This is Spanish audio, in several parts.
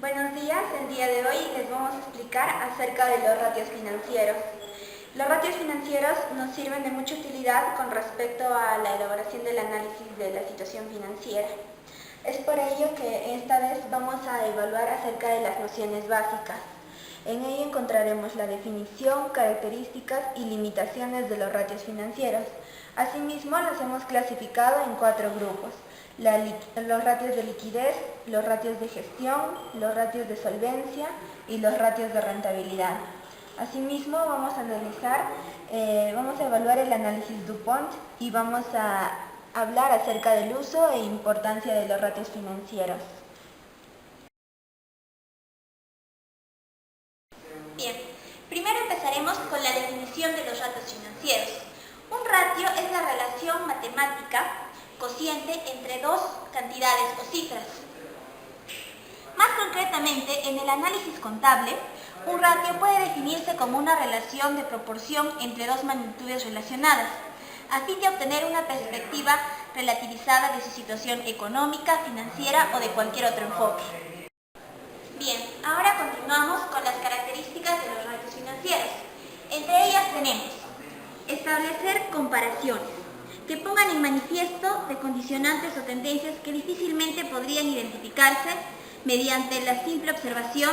Buenos días, el día de hoy les vamos a explicar acerca de los ratios financieros. Los ratios financieros nos sirven de mucha utilidad con respecto a la elaboración del análisis de la situación financiera. Es por ello que esta vez vamos a evaluar acerca de las nociones básicas. En ello encontraremos la definición, características y limitaciones de los ratios financieros. Asimismo, los hemos clasificado en 4 grupos: los ratios de liquidez, los ratios de gestión, los ratios de solvencia y los ratios de rentabilidad. Asimismo, vamos a evaluar el análisis DuPont y vamos a hablar acerca del uso e importancia de los ratios financieros. Bien, primero empezaremos con la definición de los ratios financieros. Un ratio es la relación matemática cociente entre dos cantidades o cifras. Más concretamente, en el análisis contable, un ratio puede definirse como una relación de proporción entre dos magnitudes relacionadas, a fin de obtener una perspectiva relativizada de su situación económica, financiera o de cualquier otro enfoque. Bien, ahora continuamos con las características de los ratios financieros. Entre ellas tenemos: establecer comparaciones que pongan en manifiesto de condicionantes o tendencias que difícilmente podrían identificarse mediante la simple observación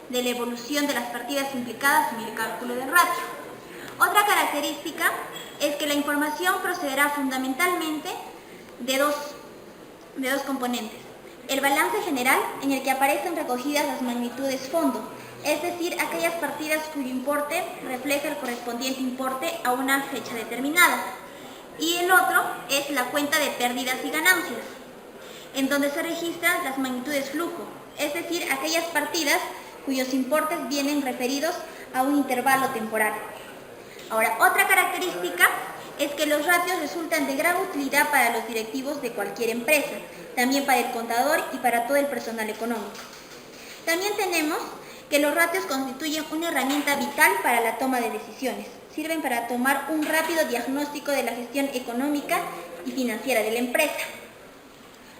de la evolución de las partidas implicadas en el cálculo del ratio. Otra característica es que la información procederá fundamentalmente de dos componentes: el balance general, en el que aparecen recogidas las magnitudes fondo, es decir, aquellas partidas cuyo importe refleja el correspondiente importe a una fecha determinada. Y el otro es la cuenta de pérdidas y ganancias, en donde se registran las magnitudes flujo, es decir, aquellas partidas cuyos importes vienen referidos a un intervalo temporal. Ahora, otra característica es que los ratios resultan de gran utilidad para los directivos de cualquier empresa, también para el contador y para todo el personal económico. También tenemos que los ratios constituyen una herramienta vital para la toma de decisiones. Sirven para tomar un rápido diagnóstico de la gestión económica y financiera de la empresa.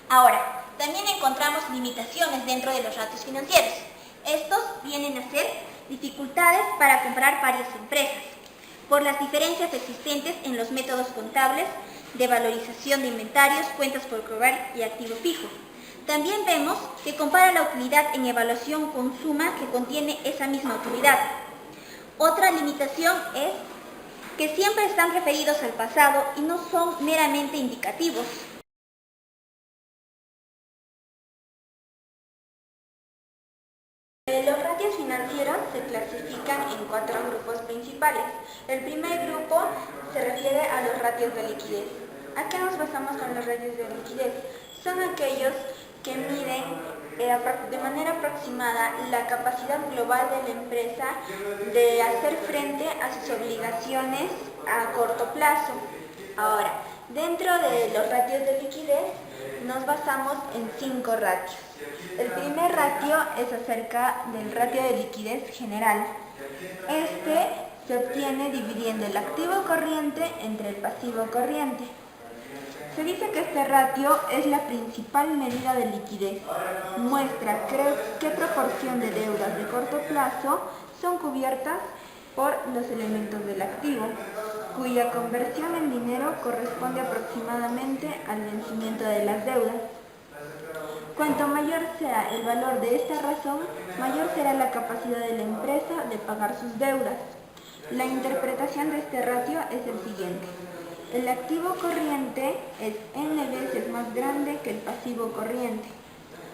Ahora, también encontramos limitaciones dentro de los ratios financieros. Estos vienen a ser dificultades para comparar varias empresas, por las diferencias existentes en los métodos contables de valorización de inventarios, cuentas por cobrar y activo fijo. También vemos que compara la utilidad en evaluación con suma que contiene esa misma utilidad. Otra limitación es que siempre están referidos al pasado y no son meramente indicativos. Los ratios financieros se clasifican en 4 grupos principales. El primer grupo se refiere a los ratios de liquidez. ¿A qué nos basamos con los ratios de liquidez? Son aquellos que miden de manera aproximada la capacidad global de la empresa de hacer frente a sus obligaciones a corto plazo. Ahora, dentro de los ratios de liquidez nos basamos en 5 ratios. El primer ratio es acerca del ratio de liquidez general. Este se obtiene dividiendo el activo corriente entre el pasivo corriente. Se dice que este ratio es la principal medida de liquidez. Muestra qué proporción de deudas de corto plazo son cubiertas por los elementos del activo, cuya conversión en dinero corresponde aproximadamente al vencimiento de las deudas. Cuanto mayor sea el valor de esta razón, mayor será la capacidad de la empresa de pagar sus deudas. La interpretación de este ratio es el siguiente: el activo corriente es n veces más grande que el pasivo corriente,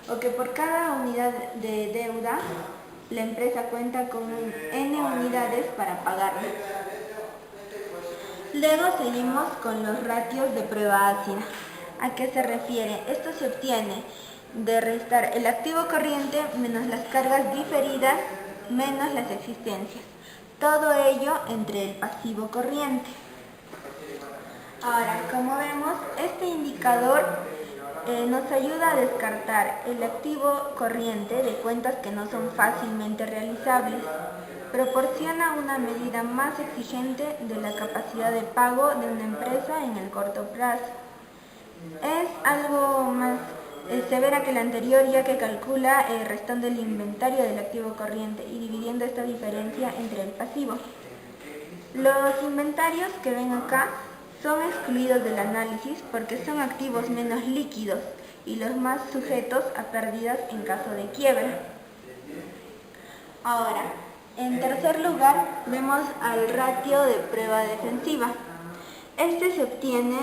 o que por cada unidad de deuda, la empresa cuenta con n unidades para pagarla. Luego seguimos con los ratios de prueba ácida. ¿A qué se refiere? Esto se obtiene de restar el activo corriente menos las cargas diferidas menos las existencias. Todo ello entre el pasivo corriente. Ahora, como vemos, este indicador nos ayuda a descartar el activo corriente de cuentas que no son fácilmente realizables. Proporciona una medida más exigente de la capacidad de pago de una empresa en el corto plazo. Es algo más se verá que la anterior, ya que calcula restando el inventario del activo corriente y dividiendo esta diferencia entre el pasivo. Los inventarios que ven acá son excluidos del análisis porque son activos menos líquidos y los más sujetos a pérdidas en caso de quiebra. Ahora, en tercer lugar, vemos al ratio de prueba defensiva. Este se obtiene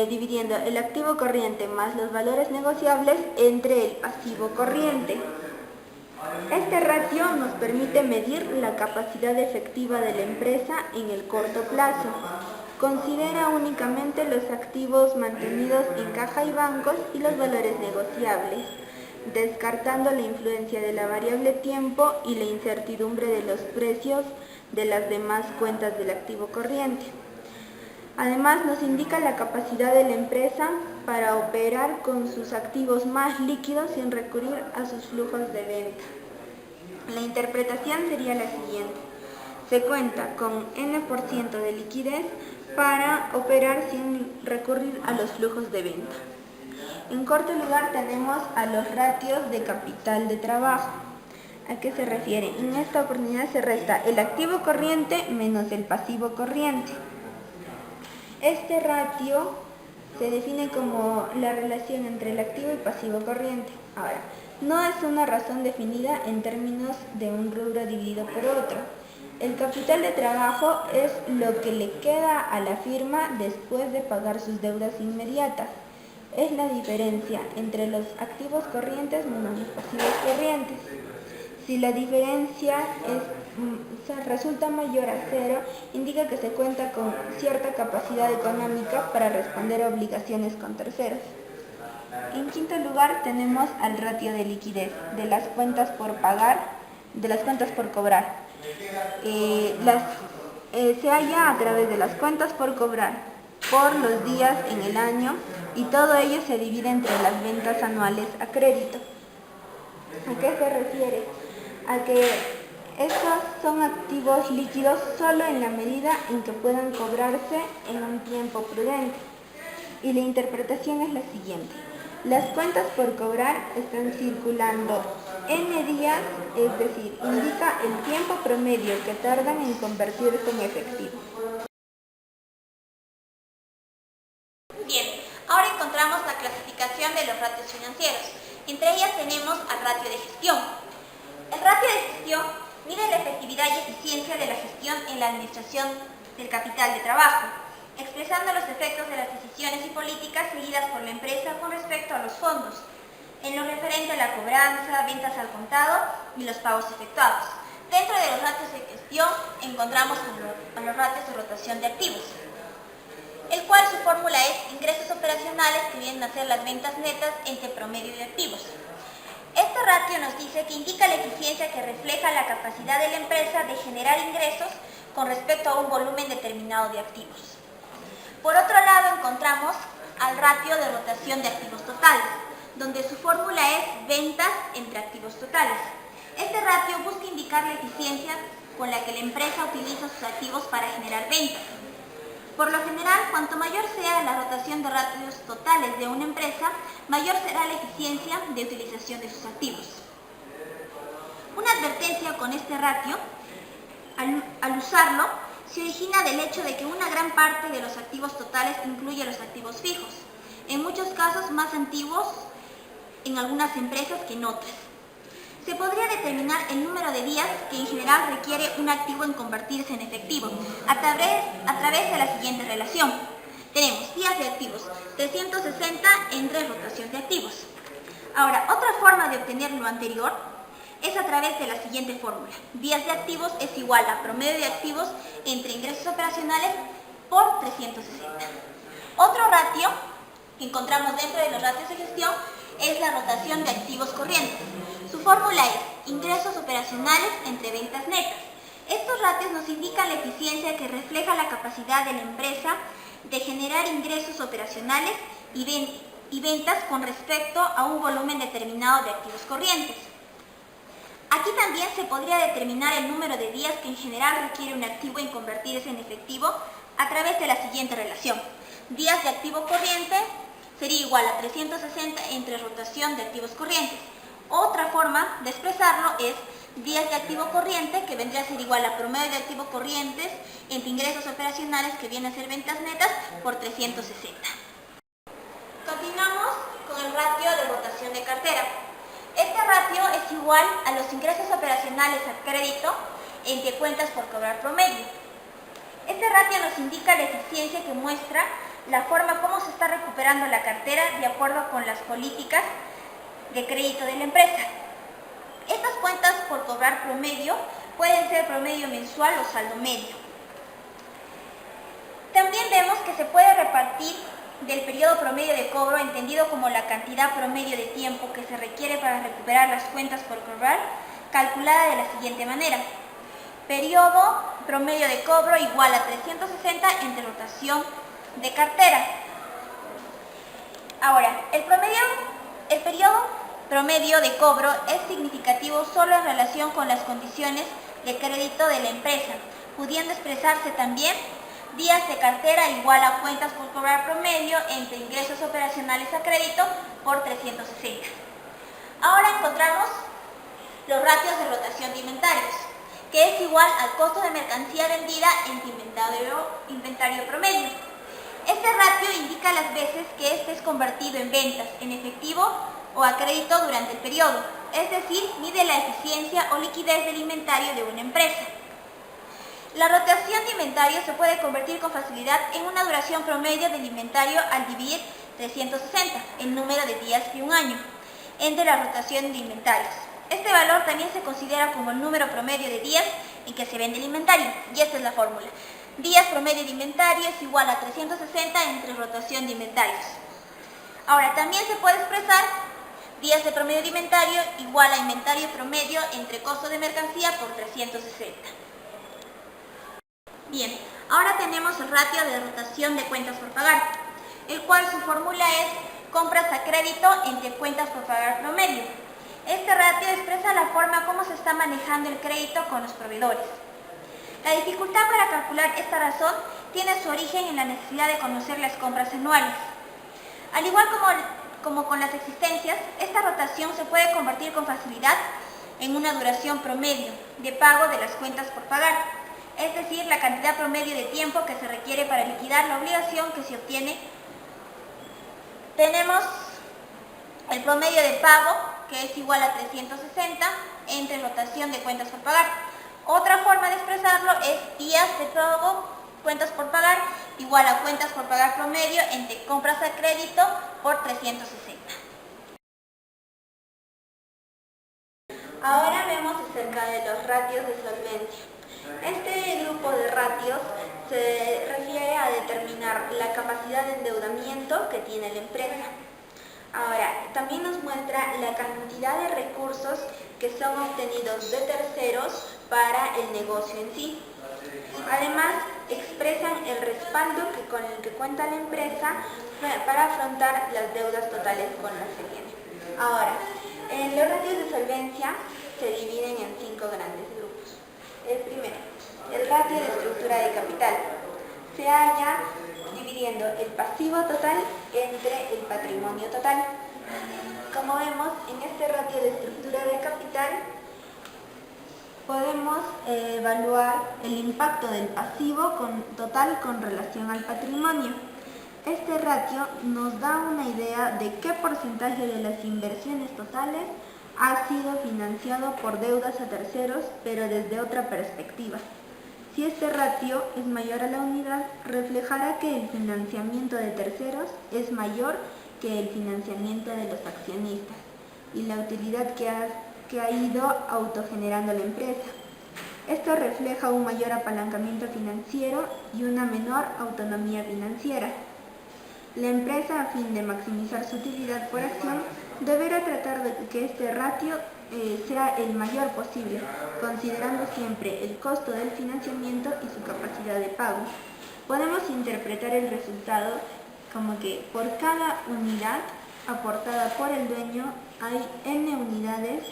dividiendo el activo corriente más los valores negociables entre el pasivo corriente. Este ratio nos permite medir la capacidad efectiva de la empresa en el corto plazo. Considera únicamente los activos mantenidos en caja y bancos y los valores negociables, descartando la influencia de la variable tiempo y la incertidumbre de los precios de las demás cuentas del activo corriente. Además, nos indica la capacidad de la empresa para operar con sus activos más líquidos sin recurrir a sus flujos de venta. La interpretación sería la siguiente. Se cuenta con N% de liquidez para operar sin recurrir a los flujos de venta. En cuarto lugar tenemos a los ratios de capital de trabajo. ¿A qué se refiere? En esta oportunidad se resta el activo corriente menos el pasivo corriente. Este ratio se define como la relación entre el activo y pasivo corriente. Ahora, no es una razón definida en términos de un rubro dividido por otro. El capital de trabajo es lo que le queda a la firma después de pagar sus deudas inmediatas. Es la diferencia entre los activos corrientes menos los pasivos corrientes. Si la diferencia resulta mayor a cero, indica que se cuenta con cierta capacidad económica para responder a obligaciones con terceros. En quinto lugar tenemos al ratio de liquidez de las cuentas por pagar, de las cuentas por cobrar. Se halla a través de las cuentas por cobrar por los días en el año y todo ello se divide entre las ventas anuales a crédito. ¿A qué se refiere? A que estos son activos líquidos solo en la medida en que puedan cobrarse en un tiempo prudente. Y la interpretación es la siguiente. Las cuentas por cobrar están circulando N días, es decir, indica el tiempo promedio que tardan en convertirse en efectivo. Bien, ahora encontramos la clasificación de los ratios financieros. Entre ellas tenemos al ratio de gestión. El ratio de gestión mide la efectividad y eficiencia de la gestión en la administración del capital de trabajo, expresando los efectos de las decisiones y políticas seguidas por la empresa con respecto a los fondos, en lo referente a la cobranza, ventas al contado y los pagos efectuados. Dentro de los ratios de gestión encontramos a los ratios de rotación de activos, el cual su fórmula es ingresos operacionales que vienen a ser las ventas netas entre promedio de activos. Este ratio nos dice que indica la eficiencia que refleja la capacidad de la empresa de generar ingresos con respecto a un volumen determinado de activos. Por otro lado, encontramos al ratio de rotación de activos totales, donde su fórmula es ventas entre activos totales. Este ratio busca indicar la eficiencia con la que la empresa utiliza sus activos para generar ventas. Por lo general, cuanto mayor sea la rotación de ratios totales de una empresa, mayor será la eficiencia de utilización de sus activos. Una advertencia con este ratio, al usarlo, se origina del hecho de que una gran parte de los activos totales incluye los activos fijos, en muchos casos más antiguos en algunas empresas que en otras. Se podría determinar el número de días que en general requiere un activo en convertirse en efectivo a través de la siguiente relación. Tenemos días de activos 360 entre rotación de activos. Ahora, otra forma de obtener lo anterior es a través de la siguiente fórmula. Días de activos es igual a promedio de activos entre ingresos operacionales por 360. Otro ratio que encontramos dentro de los ratios de gestión es la rotación de activos corrientes. Su fórmula es ingresos operacionales entre ventas netas. Estos ratios nos indican la eficiencia que refleja la capacidad de la empresa de generar ingresos operacionales y ventas con respecto a un volumen determinado de activos corrientes. Aquí también se podría determinar el número de días que en general requiere un activo en convertirse en efectivo a través de la siguiente relación. Días de activo corriente sería igual a 360 entre rotación de activos corrientes. Otra forma de expresarlo es días de activo corriente, que vendría a ser igual a promedio de activos corrientes entre ingresos operacionales, que viene a ser ventas netas, por 360. Continuamos con el ratio de rotación de cartera. Este ratio es igual a los ingresos operacionales a crédito entre cuentas por cobrar promedio. Este ratio nos indica la eficiencia que muestra la forma como se está recuperando la cartera de acuerdo con las políticas de crédito de la empresa. Estas cuentas por cobrar promedio pueden ser promedio mensual o saldo medio. También vemos que se puede repartir del periodo promedio de cobro, entendido como la cantidad promedio de tiempo que se requiere para recuperar las cuentas por cobrar, calculada de la siguiente manera. Periodo promedio de cobro igual a 360 entre rotación de cartera. Ahora, el periodo promedio de cobro es significativo solo en relación con las condiciones de crédito de la empresa, pudiendo expresarse también días de cartera igual a cuentas por cobrar promedio entre ingresos operacionales a crédito por 360. Ahora encontramos los ratios de rotación de inventarios, que es igual al costo de mercancía vendida entre inventario promedio. Este ratio indica las veces que este es convertido en ventas, en efectivo o a crédito durante el periodo, es decir, mide la eficiencia o liquidez del inventario de una empresa. La rotación de inventario se puede convertir con facilidad en una duración promedio del inventario al dividir 360, el número de días de un año, entre la rotación de inventarios. Este valor también se considera como el número promedio de días en que se vende el inventario, y esta es la fórmula. Días promedio de inventario es igual a 360 entre rotación de inventarios. Ahora, también se puede expresar días de promedio de inventario igual a inventario promedio entre costo de mercancía por 360. Bien, ahora tenemos el ratio de rotación de cuentas por pagar, el cual su fórmula es compras a crédito entre cuentas por pagar promedio. Este ratio expresa la forma como se está manejando el crédito con los proveedores. La dificultad para calcular esta razón tiene su origen en la necesidad de conocer las compras anuales. Al igual como con las existencias, esta rotación se puede convertir con facilidad en una duración promedio de pago de las cuentas por pagar, es decir, la cantidad promedio de tiempo que se requiere para liquidar la obligación que se obtiene. Tenemos el promedio de pago, que es igual a 360 entre rotación de cuentas por pagar. Otra forma de expresarlo es días de pago, cuentas por pagar, igual a cuentas por pagar promedio entre compras a crédito por 360. Ahora vemos acerca de los ratios de solvencia. Este grupo de ratios se refiere a determinar la capacidad de endeudamiento que tiene la empresa. Ahora, también nos muestra la cantidad de recursos que son obtenidos de terceros para el negocio en sí. Además, expresan el respaldo con el que cuenta la empresa para afrontar las deudas totales con las que tiene. Ahora, los ratios de solvencia se dividen en 5 grandes grupos. El primero, el ratio de estructura de capital. Se halla dividiendo el pasivo total entre el patrimonio total. Como vemos, en este ratio de estructura de capital podemos evaluar el impacto del pasivo total con relación al patrimonio. Este ratio nos da una idea de qué porcentaje de las inversiones totales ha sido financiado por deudas a terceros, pero desde otra perspectiva. Si este ratio es mayor a la unidad, reflejará que el financiamiento de terceros es mayor que el financiamiento de los accionistas y la utilidad que ha ido autogenerando la empresa. Esto refleja un mayor apalancamiento financiero y una menor autonomía financiera. La empresa, a fin de maximizar su utilidad por acción, deberá tratar de que este ratio sea el mayor posible, considerando siempre el costo del financiamiento y su capacidad de pago. Podemos interpretar el resultado como que por cada unidad aportada por el dueño hay n unidades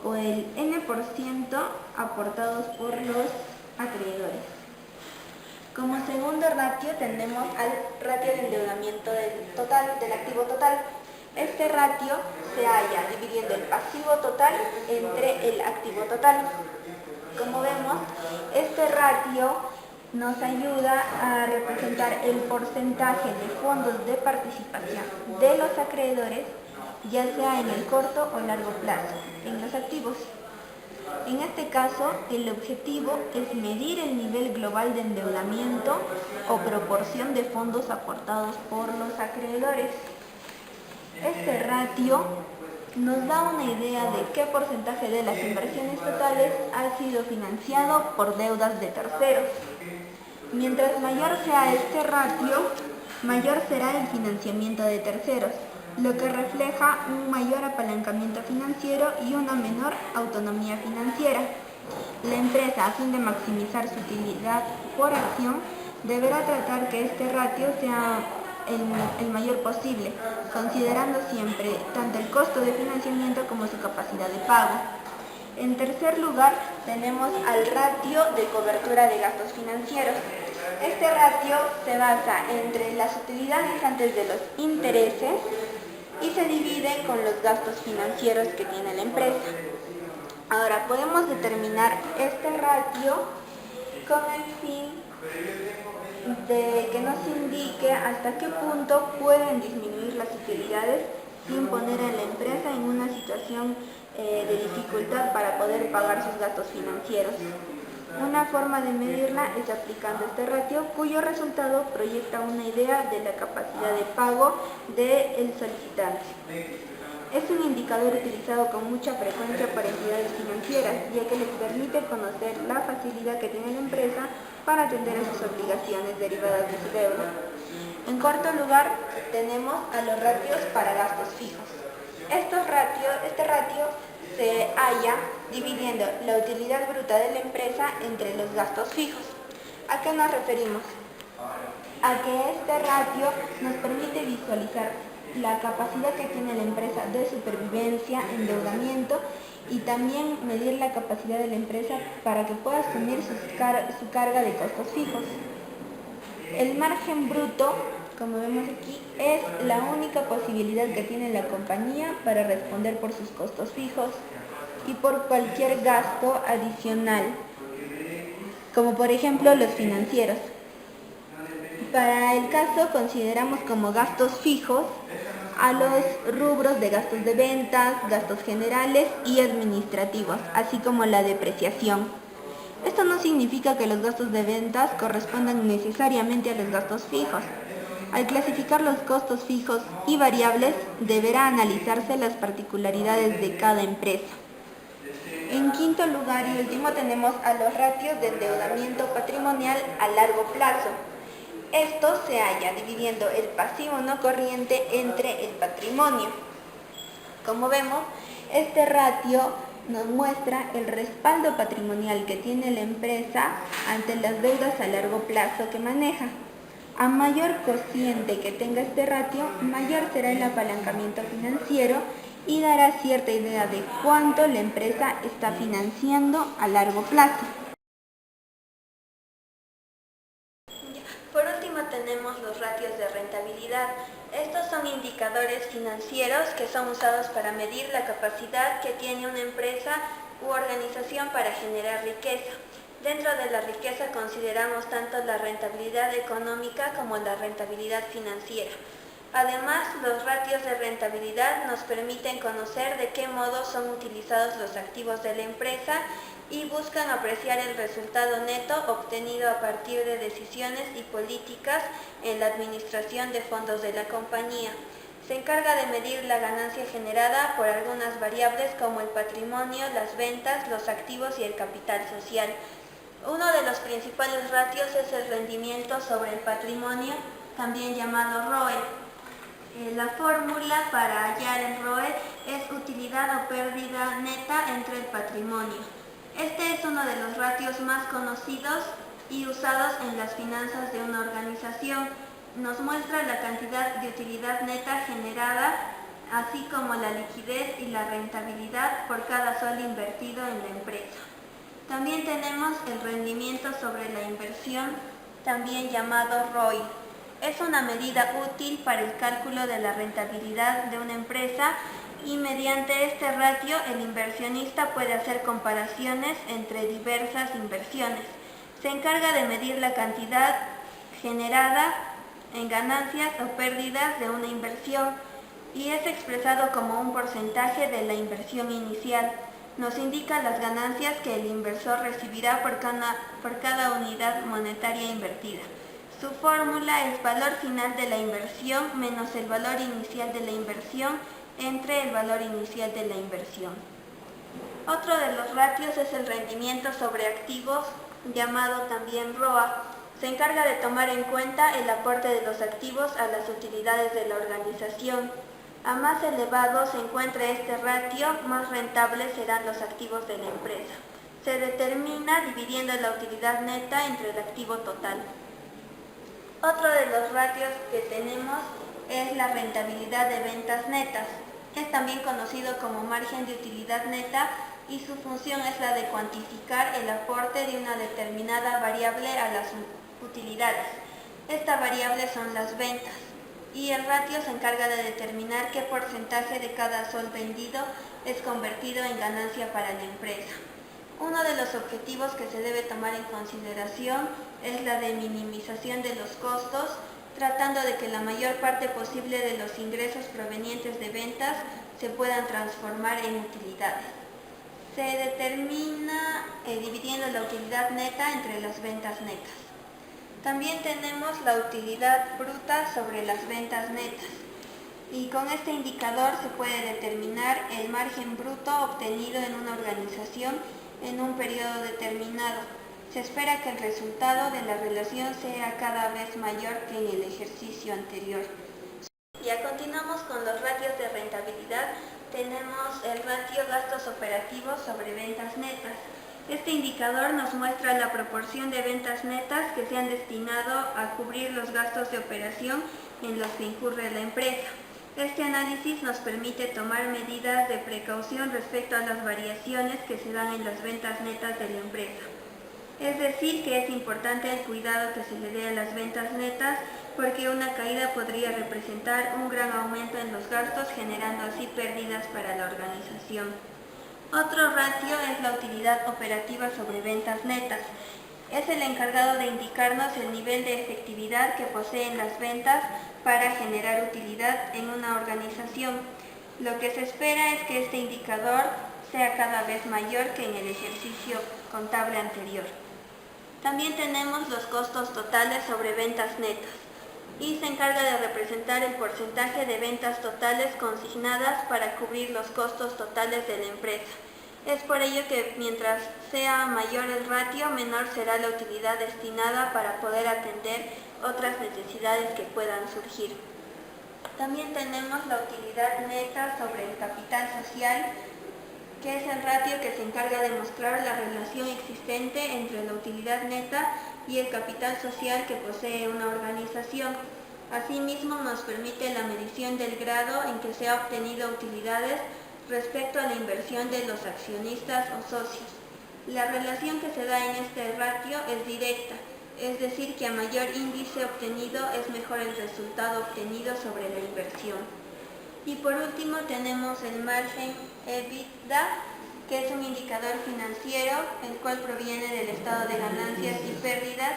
o el n% aportados por los acreedores. Como segundo segundo ratio tenemos al ratio de endeudamiento del activo total. Este ratio se halla dividiendo el pasivo total entre el activo total. Como vemos, este ratio nos ayuda a representar el porcentaje de fondos de participación de los acreedores, ya sea en el corto o largo plazo, en los activos. En este caso, el objetivo es medir el nivel global de endeudamiento o proporción de fondos aportados por los acreedores. Este ratio nos da una idea de qué porcentaje de las inversiones totales ha sido financiado por deudas de terceros. Mientras mayor sea este ratio, mayor será el financiamiento de terceros, lo que refleja un mayor apalancamiento financiero y una menor autonomía financiera. La empresa, a fin de maximizar su utilidad por acción, deberá tratar que este ratio sea el mayor posible, considerando siempre tanto el costo de financiamiento como su capacidad de pago. En tercer lugar, tenemos al ratio de cobertura de gastos financieros. Este ratio se basa entre las utilidades antes de los intereses y se divide con los gastos financieros que tiene la empresa. Ahora, podemos determinar este ratio con el fin de que nos indique hasta qué punto pueden disminuir las utilidades sin poner a la empresa en una situación de dificultad para poder pagar sus gastos financieros. Una forma de medirla es aplicando este ratio, cuyo resultado proyecta una idea de la capacidad de pago del solicitante. Es un indicador utilizado con mucha frecuencia por entidades financieras, ya que les permite conocer la facilidad que tiene la empresa para atender a sus obligaciones derivadas de su deuda. En cuarto lugar, tenemos a los ratios para gastos fijos. Este ratio se halla dividiendo la utilidad bruta de la empresa entre los gastos fijos. ¿A qué nos referimos? A que este ratio nos permite visualizar la capacidad que tiene la empresa de supervivencia, endeudamiento, y también medir la capacidad de la empresa para que pueda asumir su carga de costos fijos. El margen bruto, como vemos aquí, es la única posibilidad que tiene la compañía para responder por sus costos fijos y por cualquier gasto adicional, como por ejemplo los financieros. Para el caso, consideramos como gastos fijos a los rubros de gastos de ventas, gastos generales y administrativos, así como la depreciación. Esto no significa que los gastos de ventas correspondan necesariamente a los gastos fijos. Al clasificar los costos fijos y variables, deberá analizarse las particularidades de cada empresa. En quinto lugar y último tenemos a los ratios de endeudamiento patrimonial a largo plazo. Esto se halla dividiendo el pasivo no corriente entre el patrimonio. Como vemos, este ratio nos muestra el respaldo patrimonial que tiene la empresa ante las deudas a largo plazo que maneja. A mayor cociente que tenga este ratio, mayor será el apalancamiento financiero y dará cierta idea de cuánto la empresa está financiando a largo plazo. Por último tenemos los ratios de rentabilidad. Estos son indicadores financieros que son usados para medir la capacidad que tiene una empresa u organización para generar riqueza. Dentro de la riqueza consideramos tanto la rentabilidad económica como la rentabilidad financiera. Además, los ratios de rentabilidad nos permiten conocer de qué modo son utilizados los activos de la empresa y buscan apreciar el resultado neto obtenido a partir de decisiones y políticas en la administración de fondos de la compañía. Se encarga de medir la ganancia generada por algunas variables como el patrimonio, las ventas, los activos y el capital social. Uno de los principales ratios es el rendimiento sobre el patrimonio, también llamado ROE. La fórmula para hallar el ROE es utilidad o pérdida neta entre el patrimonio. Este es uno de los ratios más conocidos y usados en las finanzas de una organización. Nos muestra la cantidad de utilidad neta generada, así como la liquidez y la rentabilidad por cada sol invertido en la empresa. También tenemos el rendimiento sobre la inversión también llamado ROI. Es una medida útil para el cálculo de la rentabilidad de una empresa y mediante este ratio el inversionista puede hacer comparaciones entre diversas inversiones. Se encarga de medir la cantidad generada en ganancias o pérdidas de una inversión y es expresado como un porcentaje de la inversión inicial. Nos indica las ganancias que el inversor recibirá por cada unidad monetaria invertida. Su fórmula es valor final de la inversión menos el valor inicial de la inversión entre el valor inicial de la inversión. Otro de los ratios es el rendimiento sobre activos, llamado también ROA. Se encarga de tomar en cuenta el aporte de los activos a las utilidades de la organización. A más elevado se encuentre este ratio, más rentables serán los activos de la empresa. Se determina dividiendo la utilidad neta entre el activo total. Otro de los ratios que tenemos es la rentabilidad de ventas netas. Es también conocido como margen de utilidad neta y su función es la de cuantificar el aporte de una determinada variable a las utilidades. Esta variable son las ventas y el ratio se encarga de determinar qué porcentaje de cada sol vendido es convertido en ganancia para la empresa. Uno de los objetivos que se debe tomar en consideración es la de minimización de los costos, tratando de que la mayor parte posible de los ingresos provenientes de ventas se puedan transformar en utilidades. Se determina dividiendo la utilidad neta entre las ventas netas. También tenemos la utilidad bruta sobre las ventas netas y con este indicador se puede determinar el margen bruto obtenido en una organización en un periodo determinado. Se espera que el resultado de la relación sea cada vez mayor que en el ejercicio anterior. Ya continuamos con los ratios de rentabilidad. Tenemos el ratio gastos operativos sobre ventas netas. Este indicador nos muestra la proporción de ventas netas que se han destinado a cubrir los gastos de operación en los que incurre la empresa. Este análisis nos permite tomar medidas de precaución respecto a las variaciones que se dan en las ventas netas de la empresa. Es decir, que es importante el cuidado que se le dé a las ventas netas porque una caída podría representar un gran aumento en los gastos, generando así pérdidas para la organización. Otro ratio es la utilidad operativa sobre ventas netas. Es el encargado de indicarnos el nivel de efectividad que poseen las ventas para generar utilidad en una organización. Lo que se espera es que este indicador sea cada vez mayor que en el ejercicio contable anterior. También tenemos los costos totales sobre ventas netas y se encarga de representar el porcentaje de ventas totales consignadas para cubrir los costos totales de la empresa. Es por ello que mientras sea mayor el ratio, menor será la utilidad destinada para poder atender otras necesidades que puedan surgir. También tenemos la utilidad neta sobre el capital social, que es el ratio que se encarga de mostrar la relación existente entre la utilidad neta y el capital social que posee una organización. Asimismo, nos permite la medición del grado en que se ha obtenido utilidades respecto a la inversión de los accionistas o socios. La relación que se da en este ratio es directa, es decir, que a mayor índice obtenido es mejor el resultado obtenido sobre la inversión. Y por último tenemos el margen EBITDA, que es un indicador financiero, el cual proviene del estado de ganancias y pérdidas.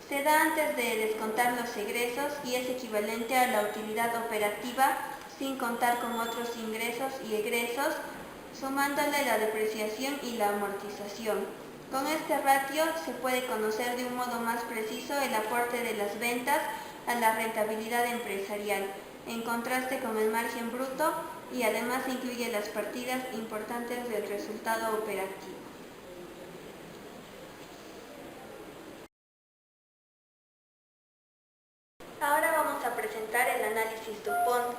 Se da antes de descontar los egresos y es equivalente a la utilidad operativa sin contar con otros ingresos y egresos, sumándole la depreciación y la amortización. Con este ratio se puede conocer de un modo más preciso el aporte de las ventas a la rentabilidad empresarial, en contraste con el margen bruto, y además incluye las partidas importantes del resultado operativo. Ahora vamos a presentar el análisis DuPont.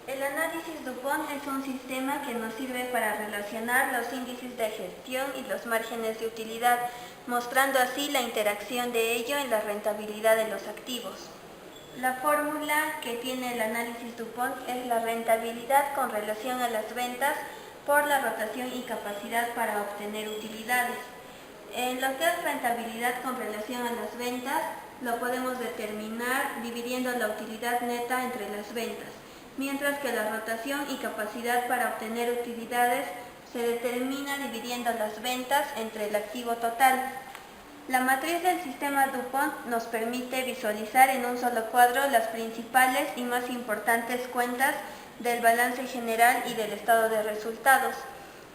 El análisis DuPont es un sistema que nos sirve para relacionar los índices de gestión y los márgenes de utilidad, mostrando así la interacción de ello en la rentabilidad de los activos. La fórmula que tiene el análisis DuPont es la rentabilidad con relación a las ventas por la rotación y capacidad para obtener utilidades. En lo que es rentabilidad con relación a las ventas, lo podemos determinar dividiendo la utilidad neta entre las ventas, mientras que la rotación y capacidad para obtener utilidades se determina dividiendo las ventas entre el activo total. La matriz del sistema DuPont nos permite visualizar en un solo cuadro las principales y más importantes cuentas del balance general y del estado de resultados.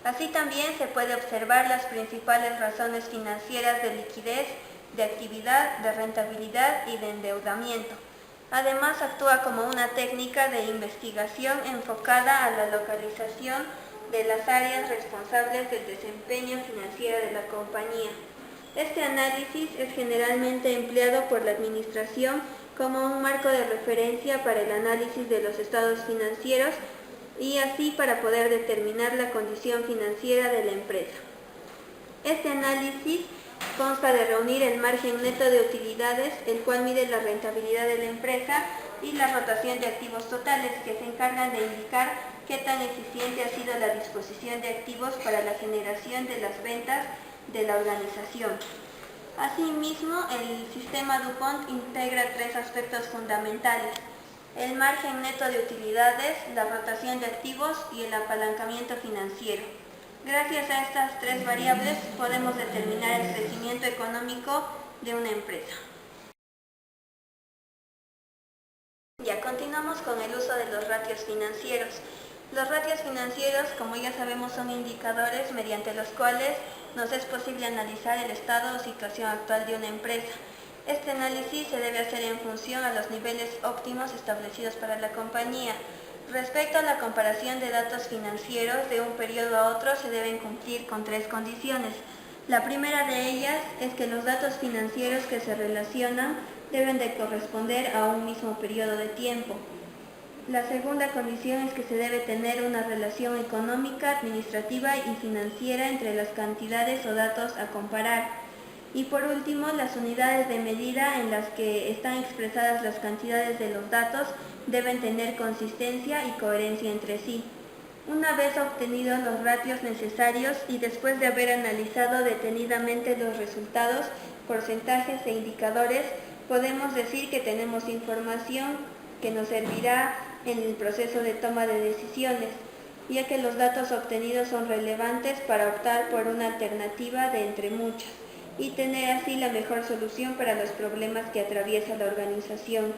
Así también se puede observar las principales razones financieras de liquidez, de actividad, de rentabilidad y de endeudamiento. Además, actúa como una técnica de investigación enfocada a la localización de las áreas responsables del desempeño financiero de la compañía. Este análisis es generalmente empleado por la administración como un marco de referencia para el análisis de los estados financieros y así para poder determinar la condición financiera de la empresa. Este análisis consta de reunir el margen neto de utilidades, el cual mide la rentabilidad de la empresa, y la rotación de activos totales, que se encargan de indicar qué tan eficiente ha sido la disposición de activos para la generación de las ventas de la organización. Asimismo, el sistema DuPont integra tres aspectos fundamentales: el margen neto de utilidades, la rotación de activos y el apalancamiento financiero. Gracias a estas tres variables podemos determinar el crecimiento económico de una empresa. Ya continuamos con el uso de los ratios financieros. Los ratios financieros, como ya sabemos, son indicadores mediante los cuales nos es posible analizar el estado o situación actual de una empresa. Este análisis se debe hacer en función a los niveles óptimos establecidos para la compañía. Respecto a la comparación de datos financieros de un periodo a otro, se deben cumplir con tres condiciones. La primera de ellas es que los datos financieros que se relacionan deben de corresponder a un mismo periodo de tiempo. La segunda condición es que se debe tener una relación económica, administrativa y financiera entre las cantidades o datos a comparar. Y por último, las unidades de medida en las que están expresadas las cantidades de los datos deben tener consistencia y coherencia entre sí. Una vez obtenidos los ratios necesarios y después de haber analizado detenidamente los resultados, porcentajes e indicadores, podemos decir que tenemos información que nos servirá en el proceso de toma de decisiones, ya que los datos obtenidos son relevantes para optar por una alternativa de entre muchas y tener así la mejor solución para los problemas que atraviesa la organización.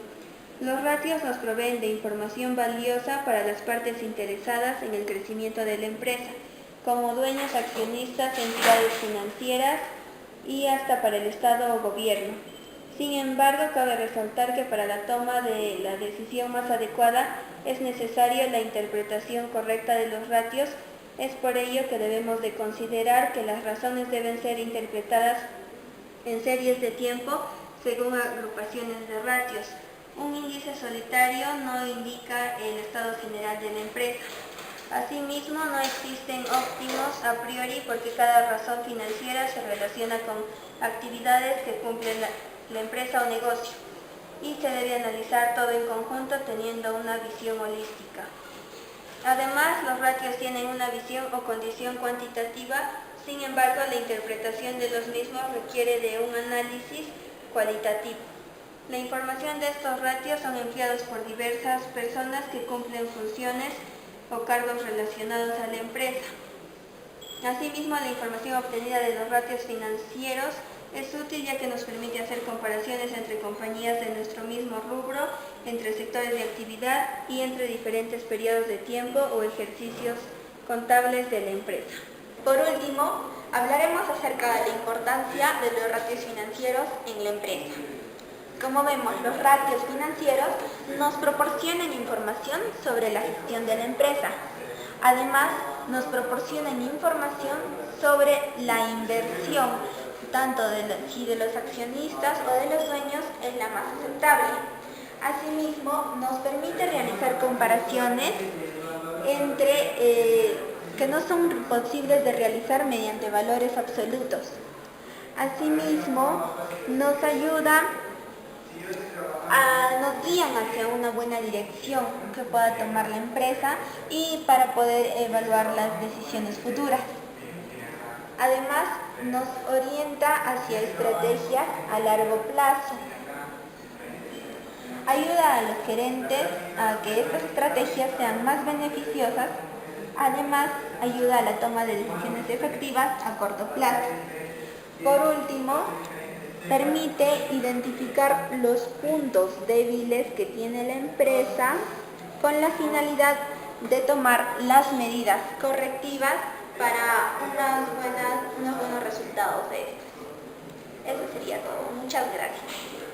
Los ratios nos proveen de información valiosa para las partes interesadas en el crecimiento de la empresa, como dueños, accionistas, entidades financieras y hasta para el Estado o gobierno. Sin embargo, cabe resaltar que para la toma de la decisión más adecuada es necesaria la interpretación correcta de los ratios. Es por ello que debemos de considerar que las razones deben ser interpretadas en series de tiempo según agrupaciones de ratios. Un índice solitario no indica el estado general de la empresa. Asimismo, no existen óptimos a priori porque cada razón financiera se relaciona con actividades que cumple la empresa o negocio y se debe analizar todo en conjunto teniendo una visión holística. Además, los ratios tienen una visión o condición cuantitativa, sin embargo, la interpretación de los mismos requiere de un análisis cualitativo. La información de estos ratios son empleados por diversas personas que cumplen funciones o cargos relacionados a la empresa. Asimismo, la información obtenida de los ratios financieros es útil ya que nos permite hacer comparaciones entre compañías de nuestro mismo rubro, entre sectores de actividad y entre diferentes periodos de tiempo o ejercicios contables de la empresa. Por último, hablaremos acerca de la importancia de los ratios financieros en la empresa. Como vemos, los ratios financieros nos proporcionan información sobre la gestión de la empresa. Además, nos proporcionan información sobre la inversión, tanto de los accionistas o de los dueños, es la más aceptable. Asimismo, nos permite realizar comparaciones que no son posibles de realizar mediante valores absolutos. Asimismo, nos guían hacia una buena dirección que pueda tomar la empresa y para poder evaluar las decisiones futuras. Además, nos orienta hacia estrategias a largo plazo Ayuda a los gerentes a que estas estrategias sean más beneficiosas. Además, ayuda a la toma de decisiones efectivas a corto plazo. Por último, permite identificar los puntos débiles que tiene la empresa con la finalidad de tomar las medidas correctivas para unos buenos resultados de estos. Eso sería todo. Muchas gracias.